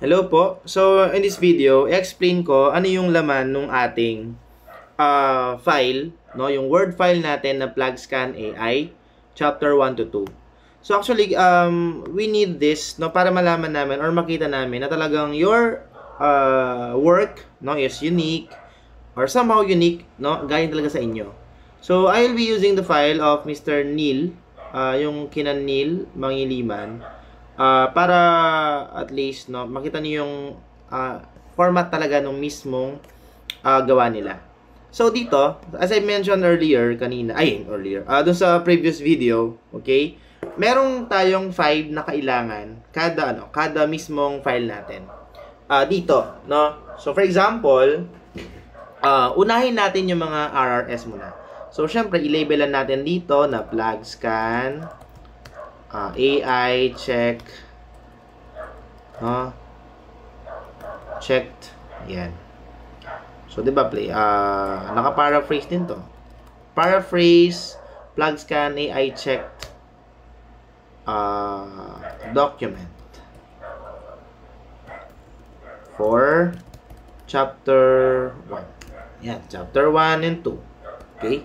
Hello po. So, in this video, i-explain ko ano yung laman ng ating file, no? Yung Word file natin na PlugScan AI, chapter 1 to 2. So, actually, we need this, no, para malaman namin or makita namin na talagang your work, no, is unique or somehow unique, no, galing talaga sa inyo. So, I'll be using the file of Mr. Neil, yung kinan Neil Mangiliman, para at least no makita niyo yung format talaga ng mismong gawa nila. So dito, as I mentioned earlier dun sa previous video, okay? Merong tayong 5 na kailangan kada mismong file natin. Dito, no? So for example, unahin natin yung mga RRS muna. So syempre i-labelan natin dito na PlugScan AI check checked. Yan. So, di ba, naka-paraphrase din to. Paraphrase, PlugScan, AI checked document for chapter 1. Yan, chapter 1 and 2. Okay?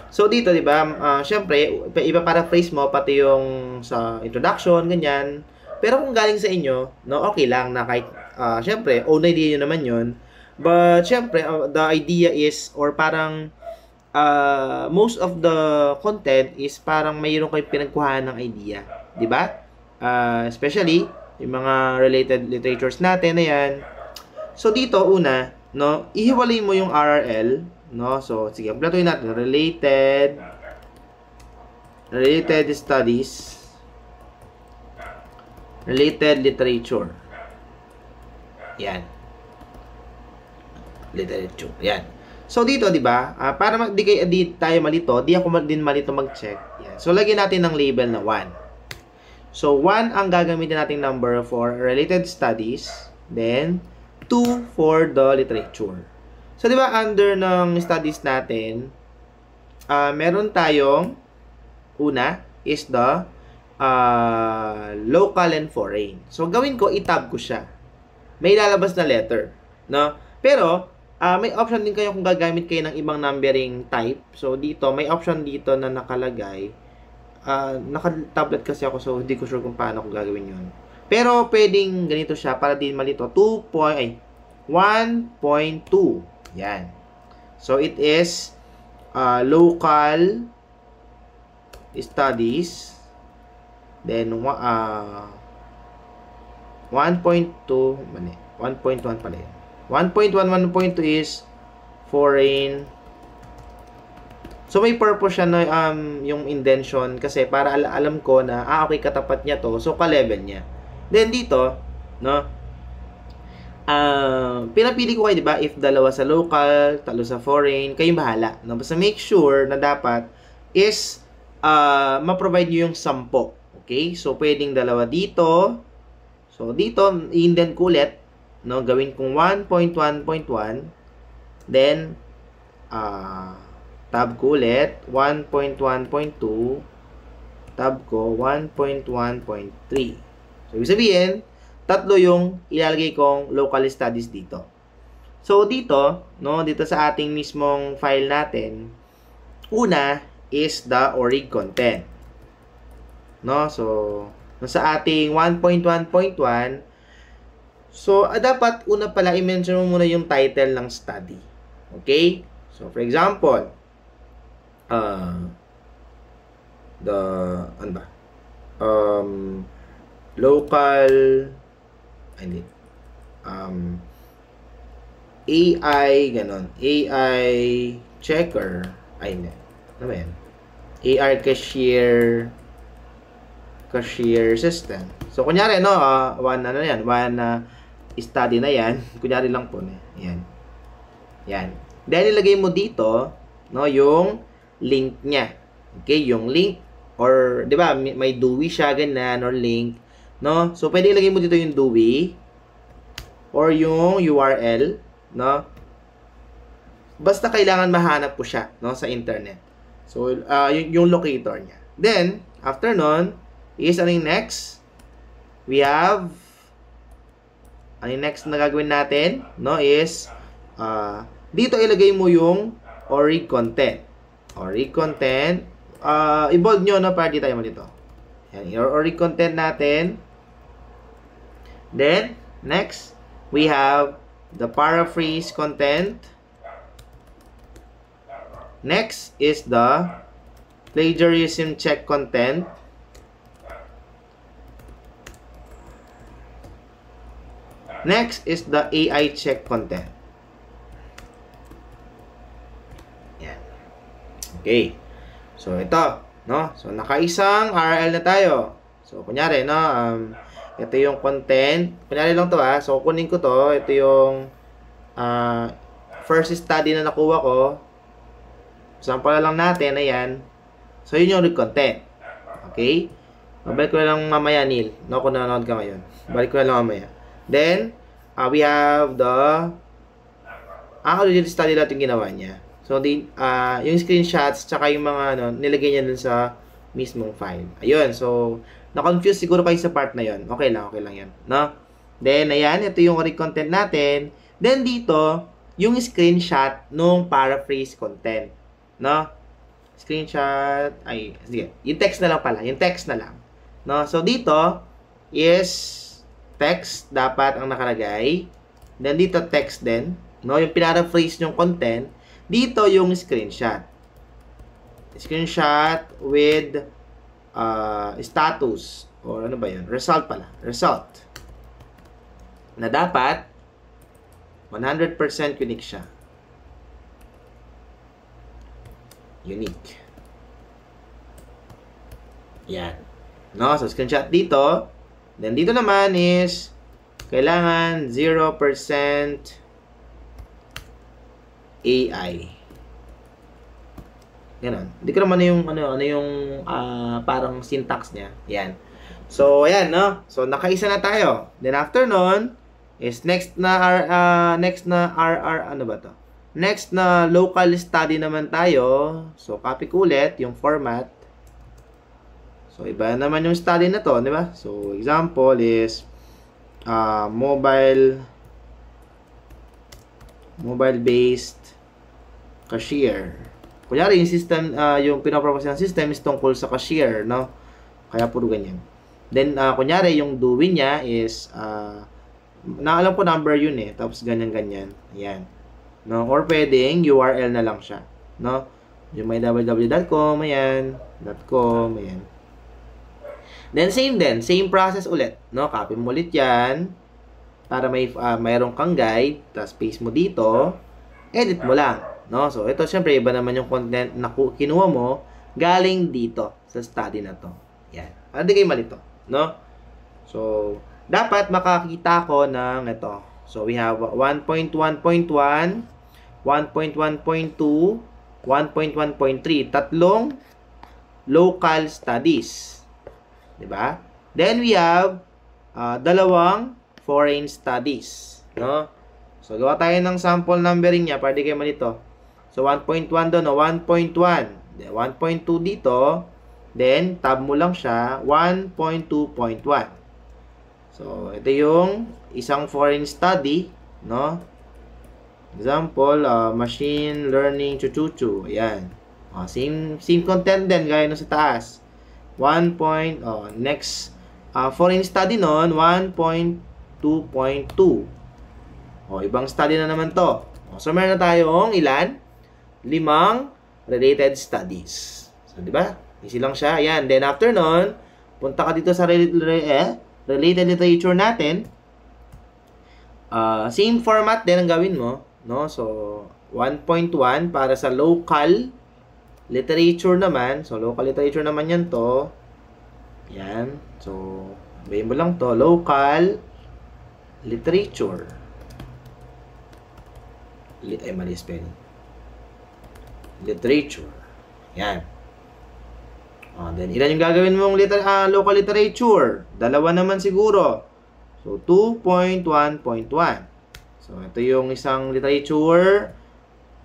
So, dito, di ba, syempre, ipa-paraphrase mo pati yung sa introduction, ganyan. Pero kung galing sa inyo, no, okay lang na kahit, syempre, own idea nyo naman yun. But, syempre, the idea is, or parang, most of the content is parang mayroon kayong pinagkuhaan ng idea. Di ba? Especially, yung mga related literatures natin na yan. So, dito, una, no, ihiwalay mo yung RRL, no? So, sige, platuin natin. Related studies. Related literature. Yan. Literature. Yan. So, dito, di ba? Para di tayo malito, di ako din malito mag-check. Yan. So, lagyan natin ng label na 1. So, 1 ang gagamitin nating number for related studies. Then, 2 for the literature. So, di ba, under ng studies natin, meron tayong, una, is the local and foreign. So, gawin ko, i-tab ko siya. May lalabas na letter. No? Pero, may option din kayo kung gagamit kayo ng ibang numbering type. So, dito, may option dito na nakalagay. Naka-tablet kasi ako, so hindi ko sure kung paano ko gagawin yun. Pero, pwedeng ganito siya para din malito. 1.2. Yan. So, it is local studies. Then, 1.2, 1.1 pala yun. 1.1, 1.2 is foreign. So, may purpose siya na yung indention kasi para alam ko na, okay, katapat niya to. So, ka-level niya. Then, dito, no, pinapili ko kayo, di ba? If dalawa sa local, talo sa foreign, kayong bahala. No? Basta make sure na dapat is ma-provide nyo yung 10. Okay? So, pwedeng dalawa dito. So, dito, i-indent ko ulit. No? Gawin kong 1.1.1. Then, tab ko ulit. 1.1.2. Tab ko 1.1.3. So, ibig sabihin, tatlo yung ilalagay kong local studies dito. So, dito, no, dito sa ating mismong file natin, una is the ORIG content. No? So, sa ating 1.1.1, so, dapat una pala i-mention mo muna yung title ng study. Okay? So, for example, local, AI, ganon. AI checker, hindi. Ano ba yan? AI cashier system. So, kunyari, no, one study na yan. Kunyari lang po, yan. Yan. Then, ilagay mo dito, no, yung link niya. Okay, yung link, or, di ba, may DOI siya, ganyan, or link, no? So, pwede ilagay mo dito yung DOI, or yung URL, no? Basta kailangan mahanap po siya, no, sa internet. So, yung locator niya. Then, after nun, is ano yung next? We have ang next na gagawin natin, no, is dito ilagay mo yung ORIG content. ORIG content, i-bold nyo, no, para di tayo malito. Yan, yung ORIG content natin. Then, next, we have the paraphrase content. Next is the plagiarism check content. Next is the AI check content. Yan. Okay. So, ito, no? So, nakaisang RL na tayo. So, kunyari, no? Ito yung content. Kunyari lang to, ha? So, kunin ko to. Ito yung first study na nakuha ko. Sample na lang natin, ayan. So, yun yung content. Okay? Babalik ko na lang mamaya, Neil. No, kung nanonood ka ngayon. Balik ko na lang mamaya. Then, we have the original study lahat yung ginawa niya. So, yung screenshots, tsaka yung mga, nilagay niya dun sa mismong file. Ayun. So, na-confuse siguro kayo sa part na yun. Okay lang yan. No? Then, ayan. Ito yung content natin. Then, dito, yung screenshot nung paraphrase content. No? Screenshot. Ay, sige. Yung text na lang pala. Yung text na lang. No? So, dito is text dapat ang nakalagay. Then, dito text din. No? Yung pinaraphrase yung content. Dito yung screenshot. Screenshot with status. Or ano ba yun? Result pala. Result. Na dapat 100% unique siya. Unique. Yan. No? So, screenshot dito. Then, dito naman is kailangan 0% AI. Ganon. Hindi ko naman yung, parang syntax niya. Yan. So, ayan, no? So, nakaisa na tayo. Then, after nun, is next na RR, ano ba to? Next na local study naman tayo. So, copy ko ulit yung format. So, iba naman yung study na to, di ba? So, example is mobile-based cashier. Kunyari, yung system, yung pinapropose ng system is tungkol sa cashier, no? Kaya puro ganyan. Then, kunyari, yung doing niya is, naalam ko number yun eh. Tapos, ganyan-ganyan. Ayan. No? Or pwedeng URL na lang siya. No? Yung may www.com, ayan. .com, ayan. Then, same process ulit. No? Copy mo ulit yan. Para mayroong kang guide. Tapos, paste mo dito. Edit mo lang. No? So, ito, syempre, iba naman yung content na kinuha mo galing dito sa study na to. Yan. Para di kayo malito. No? So, dapat makakita ko ng ito. So, we have 1.1.1, 1.1.2, 1.1.3. Tatlong local studies. Diba? Then, we have dalawang foreign studies. No? So, gawa tayo ng sample numbering niya para di kayo malito. So, 1.1 doon, no? 1.1. 1.2 dito. Then, tab mo lang siya, 1.2.1. So, ito yung isang foreign study, no? Example, machine learning chuchuchu. Ayan. Same content din, gaya nung sa taas. Next, foreign study nun, 1.2.2. Ibang study na naman to. So, meron na tayong ilan? 5 related studies. So, di ba? Easy lang siya. Ayan. Then, after nun, punta ka dito sa related literature natin. Same format din ang gawin mo. No? So, 1.1 para sa local literature naman. So, local literature naman yan to. Yan. So, bayin mo lang to. Local literature. Mali spelling. Literature. Yan. Then, ilan yung gagawin mong local literature? Dalawa naman siguro. So, 2.1.1. So, ito yung isang literature.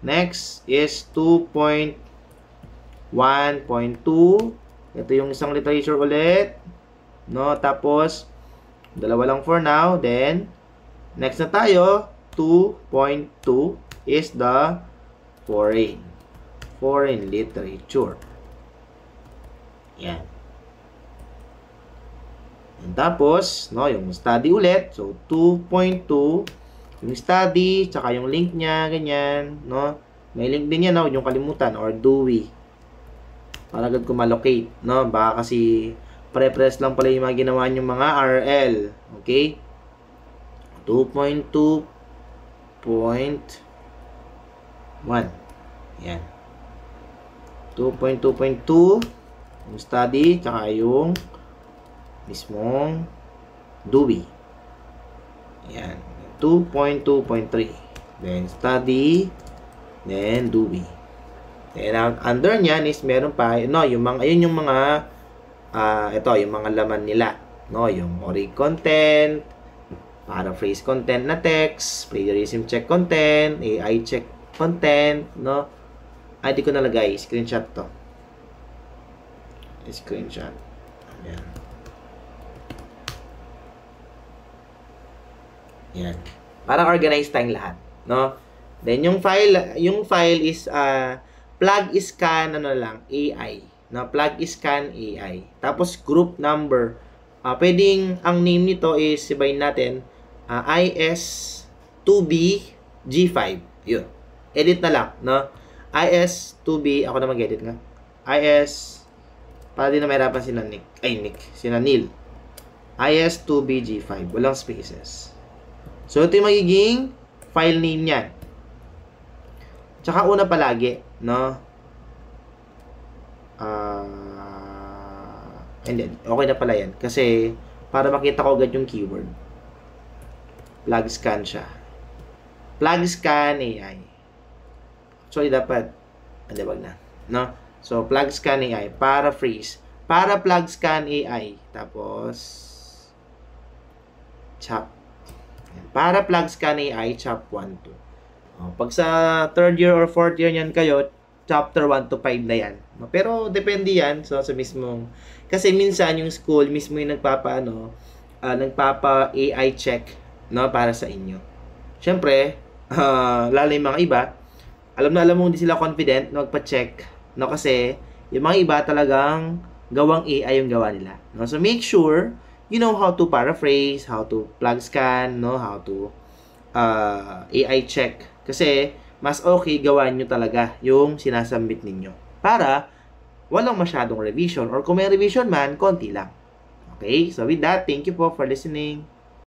Next is 2.1.2. Ito yung isang literature ulit. No? Tapos, dalawa lang for now. Then, Next na tayo, 2.2 is the foreign literature. Yan. And tapos, no, yung study ulit. So, 2.2, yung study, tsaka yung link niya, ganyan, no. May link din yan, no, yung kalimutan, or Dewey. Para agad ko malocate, no. Baka kasi pare-press lang pala yung mga ginawa yung mga RL. Okay? 2.2.1. Yan. 2.2.2 yung study, tsaka yung mismong Dewey. Yan. 2.2.3. Then study, then Dewey. Then under niyan is meron pa, no, yung mga, ayun yung mga ito, yung mga laman nila, no, yung ORIG content, paraphrase content na text, plagiarism check content, AI check content, no. Ay, di ko nalagay, screenshot to. Screenshot. Ayan. Yan. Parang organized tayong lahat, no? Then yung file is plug scan ano lang, AI. Na plug scan AI. Tapos group number. Pwedeng ang name nito is sabihin natin IS2BG5. Yun. Edit na lang, no? IS2B, ako na mag-edit nga. IS, para di na mahirapan si Neil. IS2BG5. Walang spaces. So, ito yung magiging file name niyan. Tsaka una palagi, no? And then, okay na pala yan. Kasi, para makita ko agad yung keyword. Plug scan siya. Plug scan AI. Actually, dapat, wag na. No? So, plug scan AI. Paraphrase. Para plug scan AI. Tapos, chap. Para plug scan AI, chap 1 to. Pag sa third year or fourth year niyan kayo, chapter 1 to 5 na yan. Pero depende yan so sa mismong, kasi minsan yung school mismo yung nagpapa AI check, no, para sa inyo. Syempre, lalo yung mga iba, alam mo hindi sila confident na magpa-check, no, kasi yung mga iba talagang gawang AI yung gawa nila, no. So make sure you know how to paraphrase, how to plug scan, no, how to AI check. Kasi, mas okay gawan nyo talaga yung sinasubmit ninyo. Para, walang masyadong revision. Or kung may revision man, konti lang. Okay? So, with that, thank you po for listening.